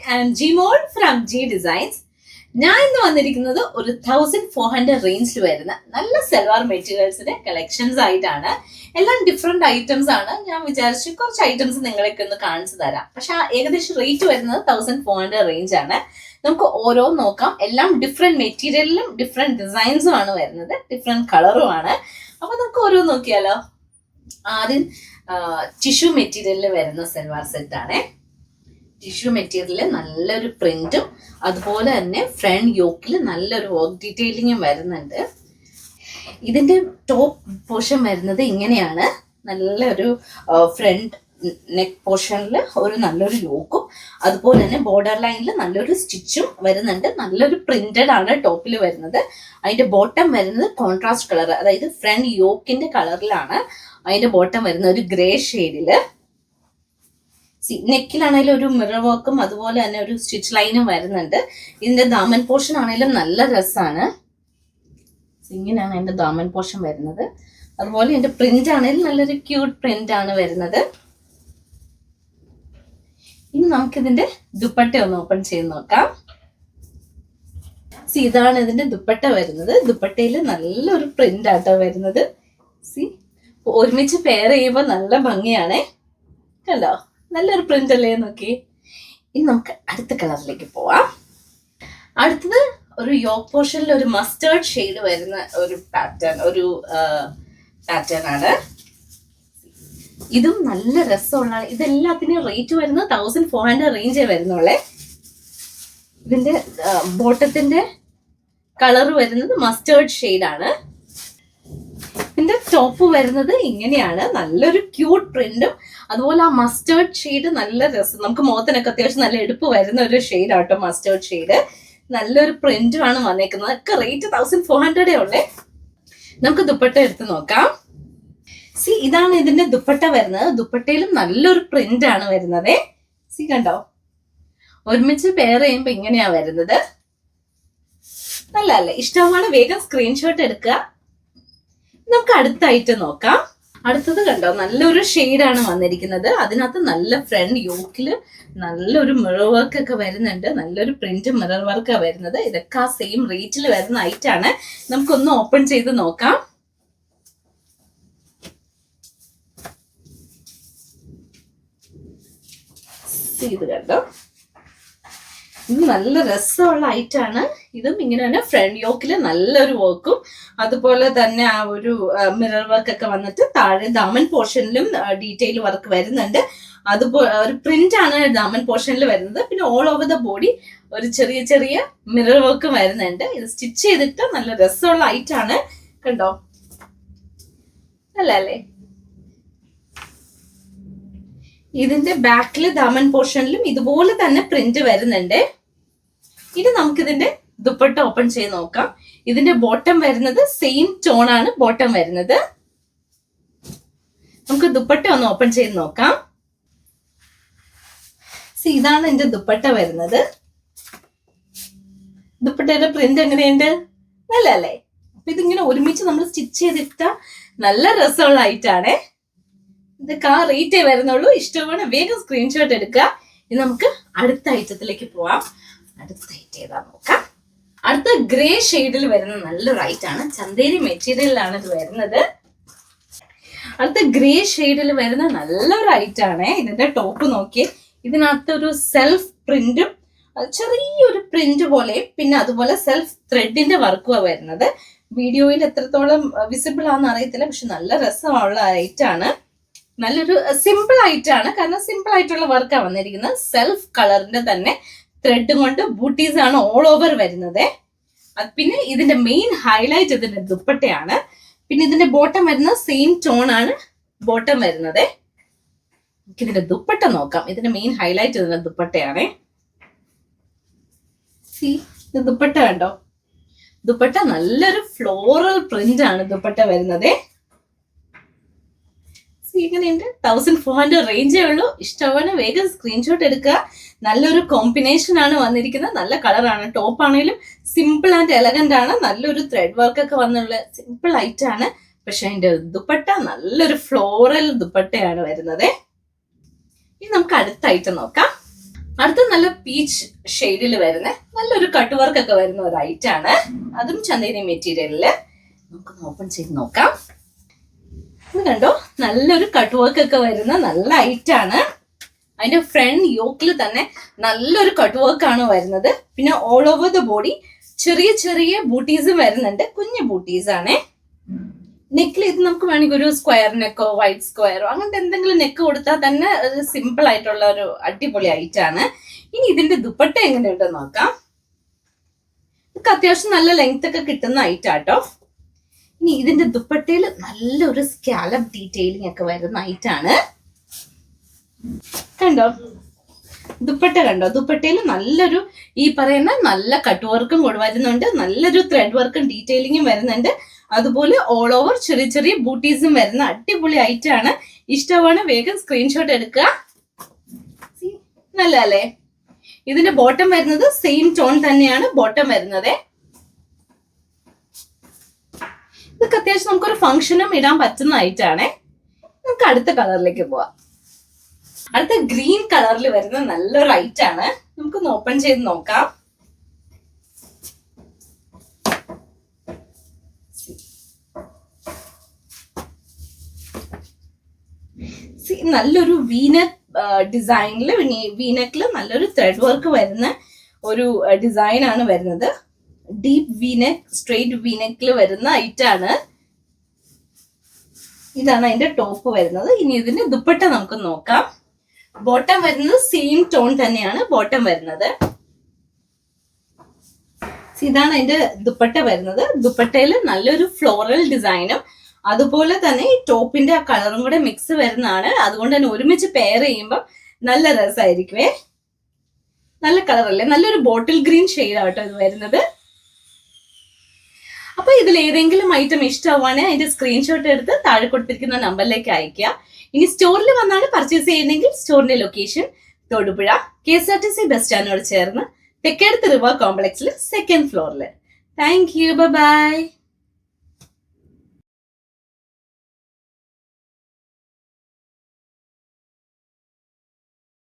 I'm Gmol from G Designs. ഞാൻ ഇന്ന് വന്നിരിക്കുന്നത് ഒരു 1400 റേഞ്ചിൽ വരുന്ന നല്ല സൽവാർ മെറ്റീരിയൽസിന്റെ കളക്ഷൻസ് ആയിട്ടാണ്. എല്ലാം ഡിഫറെന്റ് ഐറ്റംസ് ആണ്. ഞാൻ വിചാരിച്ചു കുറച്ച് ഐറ്റംസ് നിങ്ങളൊക്കെ ഒന്ന് കാണിച്ചു തരാം. പക്ഷെ ഏകദേശം റേറ്റ് വരുന്നത് 1400 റേഞ്ച് ആണ്. നമുക്ക് ഓരോന്ന് നോക്കാം. എല്ലാം ഡിഫറെന്റ് മെറ്റീരിയലിലും ഡിഫറെന്റ് ഡിസൈൻസും ആണ് വരുന്നത്, ഡിഫറെന്റ് കളറും ആണ്. അപ്പൊ നമുക്ക് ഓരോന്ന് നോക്കിയാലോ. ആദ്യം ടിഷ്യൂ മെറ്റീരിയലിൽ വരുന്ന സൽവാർ സെറ്റ് ആണ്. ടിഷ്യൂ മെറ്റീരിയലിൽ നല്ലൊരു പ്രിന്റും അതുപോലെ തന്നെ ഫ്രണ്ട് യോക്കിൽ നല്ലൊരു വർക്ക് ഡീറ്റെയിലിങ്ങും വരുന്നുണ്ട്. ഇതിന്റെ ടോപ്പ് പോർഷൻ വരുന്നത് ഇങ്ങനെയാണ്. നല്ലൊരു ഫ്രണ്ട് നെക്ക് പോർഷനിൽ ഒരു നല്ലൊരു യോക്കും അതുപോലെ തന്നെ ബോർഡർ ലൈനിൽ നല്ലൊരു സ്റ്റിച്ചും വരുന്നുണ്ട്. നല്ലൊരു പ്രിന്റഡ് ആണ് ടോപ്പിൽ വരുന്നത്. അതിന്റെ ബോട്ടം വരുന്നത് കോൺട്രാസ്റ്റ് കളർ, അതായത് ഫ്രണ്ട് യോക്കിന്റെ കളറിലാണ് അതിന്റെ ബോട്ടം വരുന്നത്, ഒരു ഗ്രേ ഷെയ്ഡില്. നെക്കിലാണെങ്കിലും ഒരു മിറർ വർക്കും അതുപോലെ തന്നെ ഒരു സ്റ്റിച്ച് ലൈനും വരുന്നുണ്ട്. ഇതിന്റെ ദാമൻ പോർഷൻ ആണെങ്കിലും നല്ല രസമാണ്. ഇങ്ങനെയാണ് അതിന്റെ ദാമൻ പോർഷൻ വരുന്നത്. അതുപോലെ ഇതിന്റെ പ്രിന്റ് ആണെങ്കിലും നല്ലൊരു ക്യൂട്ട് പ്രിന്റ് ആണ് വരുന്നത്. ഇനി നമുക്കിതിന്റെ ദുപ്പട്ട ഒന്ന് ഓപ്പൺ ചെയ്ത് നോക്കാം. ഇതാണ് ഇതിന്റെ ദുപ്പട്ട വരുന്നത്. ദുപ്പട്ടയിൽ നല്ലൊരു പ്രിന്റ് ആട്ടോ വരുന്നത്. ഒരുമിച്ച് പെയർ ചെയ്യുമ്പോൾ നല്ല ഭംഗിയാണേ, കണ്ടോ? നല്ലൊരു പ്രിന്റ് അല്ലേ നോക്കി. ഇനി നമുക്ക് അടുത്ത കളറിലേക്ക് പോവാം. അടുത്തത് ഒരു യോക്ക് പോർഷനിൽ ഒരു മസ്റ്റേർഡ് ഷെയ്ഡ് വരുന്ന ഒരു പാറ്റേൺ ആണ്. ഇതും നല്ല രസമുള്ള. ഇതെല്ലാത്തിനും റേറ്റ് വരുന്നത് 1400 റേഞ്ചേ വരുന്നുള്ളേ. ഇതിന്റെ ബോട്ടത്തിന്റെ കളർ വരുന്നത് മസ്റ്റേർഡ് ഷെയ്ഡ് ആണ്. ഇതിന്റെ ടോപ്പ് വരുന്നത് ഇങ്ങനെയാണ്. നല്ലൊരു ക്യൂട്ട് പ്രിന്റും അതുപോലെ ആ മസ്റ്റേർഡ് ഷെയ്ഡ് നല്ല രസം. നമുക്ക് മുഖത്തിനൊക്കെ അത്യാവശ്യം നല്ല എടുപ്പ് വരുന്ന ഒരു ഷെയ്ഡ് ആട്ടോ മസ്റ്റേർഡ് ഷെയ്ഡ്. നല്ലൊരു പ്രിന്റും ആണ് വന്നേക്കുന്നത്. ഒക്കെ റേറ്റ് 1400 ഉള്ളേ. നമുക്ക് ദുപ്പട്ട എടുത്ത് നോക്കാം. ഇതാണ് ഇതിന്റെ ദുപ്പട്ട വരുന്നത്. ദുപ്പട്ടയിലും നല്ലൊരു പ്രിന്റ് ആണ് വരുന്നത്. കണ്ടോ? ഒരുമിച്ച് പെയർ ചെയ്യുമ്പോ ഇങ്ങനെയാ വരുന്നത്. നല്ല അല്ലേ? ഇഷ്ടമാണ്. വേഗം സ്ക്രീൻഷോട്ട് എടുക്കുക. നമുക്ക് അടുത്ത ഐറ്റം നോക്കാം. അടുത്തത് കണ്ടോ? നല്ലൊരു ഷെയ്ഡാണ് വന്നിരിക്കുന്നത്. അതിനകത്ത് നല്ല ഫ്രണ്ട് യോക്കില് നല്ലൊരു മിറർ വർക്ക് ഒക്കെ വരുന്നുണ്ട്. നല്ലൊരു പ്രിന്റ് മിറർ വർക്കാണ് വരുന്നത്. ഇതൊക്കെ ആ സെയിം റേറ്റിൽ വരുന്ന ഐറ്റം ആണ്. നമുക്കൊന്ന് ഓപ്പൺ ചെയ്ത് നോക്കാം. ഇത് കണ്ടോ? ഇത് നല്ല രസമുള്ള ഐറ്റം ആണ്. ഇതും ഇങ്ങനെ തന്നെ ഫ്രണ്ട് യോക്കില് നല്ലൊരു വർക്കും അതുപോലെ തന്നെ ആ ഒരു മിറർ വർക്ക് ഒക്കെ വന്നിട്ട് താഴെ ദാമൻ പോർഷനിലും ഡീറ്റെയിൽ വർക്ക് വരുന്നുണ്ട്. അതുപോലെ ഒരു പ്രിന്റ് ആണ് ദാമൻ പോർഷനിൽ വരുന്നത്. പിന്നെ ഓൾ ഓവർ ദ ബോഡി ഒരു ചെറിയ ചെറിയ മിറർ വർക്കും വരുന്നുണ്ട്. ഇത് സ്റ്റിച്ച് ചെയ്തിട്ട് നല്ല രസമുള്ള ഐറ്റം ആണ്. കണ്ടോ? അല്ലേ? ഇതിന്റെ ബാക്കില് ദാമൻ പോർഷനിലും ഇതുപോലെ തന്നെ പ്രിന്റ് വരുന്നുണ്ട്. ഇനി നമുക്കിതിന്റെ ദുപ്പട്ട ഓപ്പൺ ചെയ്ത് നോക്കാം. ഇതിന്റെ ബോട്ടം വരുന്നത് സെയിം ടോൺ ആണ് ബോട്ടം വരുന്നത്. നമുക്ക് ദുപ്പട്ട ഒന്ന് ഓപ്പൺ ചെയ്ത് നോക്കാം. ഇതാണ് ഇതിന്റെ ദുപ്പട്ട വരുന്നത്. ദുപ്പട്ടയുടെ പ്രിന്റ് എങ്ങനെയുണ്ട്? നല്ല അല്ലേ? അപ്പൊ ഇതിങ്ങനെ ഒരുമിച്ച് നമ്മൾ സ്റ്റിച്ച് ചെയ്തിട്ട നല്ല രസമുള്ള ഐറ്റാണേ. ഇതൊക്കെ ആ റേറ്റേ വരുന്നുള്ളൂ. ഇഷ്ടമാണ്. വേഗം സ്ക്രീൻഷോട്ട് എടുക്കുക. ഇനി നമുക്ക് അടുത്ത ഐറ്റത്തിലേക്ക് പോവാം. അടുത്ത ഐറ്റം ഏതാ നോക്കാം. അടുത്ത ഗ്രേ ഷെയ്ഡിൽ വരുന്ന നല്ലൊരു ഐറ്റാണ്. ചന്തേരി മെറ്റീരിയലിലാണ് ഇത് വരുന്നത്. അടുത്ത ഗ്രേ ഷെയ്ഡിൽ വരുന്ന നല്ലൊരു ഐറ്റാണ്. ഇതിന്റെ ടോപ്പ് നോക്കി. ഇതിനകത്ത് ഒരു സെൽഫ് പ്രിന്റും ചെറിയൊരു പ്രിന്റ് പോലെ പിന്നെ അതുപോലെ സെൽഫ് ത്രെഡിന്റെ വർക്കുമാണ് വരുന്നത്. വീഡിയോയിൽ എത്രത്തോളം വിസിബിൾ ആണെന്ന് അറിയത്തില്ല, പക്ഷെ നല്ല രസമുള്ള ഐറ്റാണ്. നല്ലൊരു സിമ്പിൾ ആയിട്ടാണ്. കാരണം സിമ്പിൾ ആയിട്ടുള്ള വർക്കാണ് വന്നിരിക്കുന്നത്. സെൽഫ് കളറിന്റെ തന്നെ ത്രെഡ് കൊണ്ട് ബൂട്ടീസ് ആണ് ഓൾ ഓവർ വരുന്നത്. പിന്നെ ഇതിന്റെ മെയിൻ ഹൈലൈറ്റ് ഇതിന്റെ ദുപ്പട്ടയാണ്. പിന്നെ ഇതിന്റെ ബോട്ടം വരുന്നത് സെയിം ടോൺ ആണ് ബോട്ടം വരുന്നത്. നമുക്ക് ഇതിന്റെ ദുപ്പട്ട നോക്കാം. ഇതിന്റെ മെയിൻ ഹൈലൈറ്റ് ഇതിന്റെ ദുപ്പട്ടയാണ്. ഇത് ദുപ്പട്ട കണ്ടോ? ദുപ്പട്ട നല്ലൊരു ഫ്ലോറൽ പ്രിന്റ് ആണ് ദുപ്പട്ട വരുന്നത്. ഇങ്ങനെയുണ്ട്. 1400 റേഞ്ചേ ഉള്ളൂ. ഇഷ്ടമാണ്. വേഗം സ്ക്രീൻഷോട്ട് എടുക്കുക. നല്ലൊരു കോമ്പിനേഷൻ ആണ് വന്നിരിക്കുന്നത്. നല്ല കളറാണ്. ടോപ്പ് ആണെങ്കിലും സിമ്പിൾ ആൻഡ് എലഗന്റ് ആണ്. നല്ലൊരു ത്രെഡ് വർക്ക് ഒക്കെ വന്നുള്ള സിമ്പിൾ ഐറ്റം ആണ്. പക്ഷെ അതിന്റെ ദുപ്പട്ട നല്ലൊരു ഫ്ലോറൽ ദുപ്പട്ടയാണ് വരുന്നത്. ഇനി നമുക്ക് അടുത്ത ഐറ്റം നോക്കാം. അടുത്ത നല്ല പീച്ച് ഷെയ്ഡിൽ വരുന്ന നല്ലൊരു കട്ട് വർക്ക് ഒക്കെ വരുന്ന ഒരു ഐറ്റം ആണ്. അതും ചന്ദേരി മെറ്റീരിയലില്. നമുക്കൊന്ന് ഓപ്പൺ ചെയ്ത് നോക്കാം. ഇത് കണ്ടോ, നല്ലൊരു കട്ട് വർക്ക് ഒക്കെ വരുന്ന നല്ല ഐറ്റം ആണ്. അതിന്റെ ഫ്രണ്ട് യോക്കിൽ തന്നെ നല്ലൊരു കട്ട് വർക്ക് ആണ് വരുന്നത്. പിന്നെ ഓൾ ഓവർ ദ ബോഡി ചെറിയ ചെറിയ ബൂട്ടീസും വരുന്നുണ്ട്, കുഞ്ഞു ബൂട്ടീസ് ആണേ. നെക്കിൽ ഇത് നമുക്ക് വേണമെങ്കിൽ ഒരു സ്ക്വയർ നെക്കോ വൈറ്റ് സ്ക്വയറോ അങ്ങനത്തെ എന്തെങ്കിലും നെക്ക് കൊടുത്താൽ തന്നെ ഒരു സിമ്പിൾ ആയിട്ടുള്ള ഒരു അടിപൊളി ഐറ്റം ആണ്. ഇനി ഇതിന്റെ ദുപ്പട്ട എങ്ങനെയുണ്ടെന്ന് നോക്കാം. ഇതൊക്കെ അത്യാവശ്യം നല്ല ലെങ്ത് ഒക്കെ കിട്ടുന്ന ഐറ്റം ആട്ടോ. ഇനി ഇതിന്റെ ദുപ്പട്ടയിൽ നല്ലൊരു സ്കാലപ്പ് ഡീറ്റെയിലിംഗ് ഒക്കെ വരുന്ന ഐറ്റം ആണ്. കണ്ടോ ദുപ്പട്ട കണ്ടോ? ദുപ്പട്ടയിൽ നല്ലൊരു ഈ പറയുന്ന നല്ല കട്ട് വർക്കും വരുന്നുണ്ട്, നല്ലൊരു ത്രെഡ് വർക്കും ഡീറ്റെയിലിംഗും വരുന്നുണ്ട്. അതുപോലെ ഓൾ ഓവർ ചെറിയ ചെറിയ ബൂട്ടീസും വരുന്ന അടിപൊളി ഐറ്റം ആണ്. ഇഷ്ടമാണ് വേഗം സ്ക്രീൻഷോട്ട് എടുക്കുക. നല്ല അല്ലേ? ഇതിന്റെ ബോട്ടം വരുന്നത് സെയിം ടോൺ തന്നെയാണ് ബോട്ടം വരുന്നത്. ഇതൊക്കെ അത്യാവശ്യം നമുക്കൊരു ഫംഗ്ഷനും ഇടാൻ പറ്റുന്ന ഐറ്റം ആണ്. നമുക്ക് അടുത്ത കളറിലേക്ക് പോവാം. അടുത്ത ഗ്രീൻ കളറിൽ വരുന്ന നല്ലൊരു ഐറ്റം ആണ്. നമുക്കൊന്ന് ഓപ്പൺ ചെയ്ത് നോക്കാം. നല്ലൊരു വീനക്ക് ഡിസൈനില് വീനക്കില് നല്ലൊരു ത്രെഡ് വർക്ക് വരുന്ന ഒരു ഡിസൈൻ ആണ് വരുന്നത്. ഡീപ്പ് വീനെക്ക് സ്ട്രെയിറ്റ് വീനെക്കിൽ വരുന്ന ഐറ്റം ആണ്. ഇതാണ് അതിന്റെ ടോപ്പ് വരുന്നത്. ഇനി ഇതിന്റെ ദുപ്പട്ട നമുക്ക് നോക്കാം. ബോട്ടം വരുന്നത് സെയിം ടോൺ തന്നെയാണ് ബോട്ടം വരുന്നത്. ഇതാണ് അതിന്റെ ദുപ്പട്ട വരുന്നത്. ദുപ്പട്ടയിൽ നല്ലൊരു ഫ്ലോറൽ ഡിസൈനും അതുപോലെ തന്നെ ഈ ടോപ്പിന്റെ ആ കളറും കൂടെ മിക്സ് വരുന്നതാണ്. അതുകൊണ്ട് തന്നെ ഒരുമിച്ച് പെയർ ചെയ്യുമ്പോൾ നല്ല രസമായിരിക്കുവേ. നല്ല കളറല്ലേ? നല്ലൊരു ബോട്ടിൽ ഗ്രീൻ ഷെയ്ഡ് ആട്ടോ ഇത് വരുന്നത്. അപ്പൊ ഇതിൽ ഏതെങ്കിലും ഐറ്റം ഇഷ്ടമാവുകയാണെങ്കിൽ അതിന്റെ സ്ക്രീൻഷോട്ട് എടുത്ത് താഴെ കൊടുത്തിരിക്കുന്ന നമ്പറിലേക്ക് അയക്കുക. ഇനി സ്റ്റോറിൽ വന്നാണ് പർച്ചേസ് ചെയ്യുന്നെങ്കിൽ സ്റ്റോറിന്റെ ലൊക്കേഷൻ തൊടുപുഴ KSRTC ബസ് സ്റ്റാൻഡിനോട് ചേർന്ന് തെക്കേടത്ത് റിവർ കോംപ്ലക്സിൽ 2nd ഫ്ലോറിൽ. Thank you. ബൈ.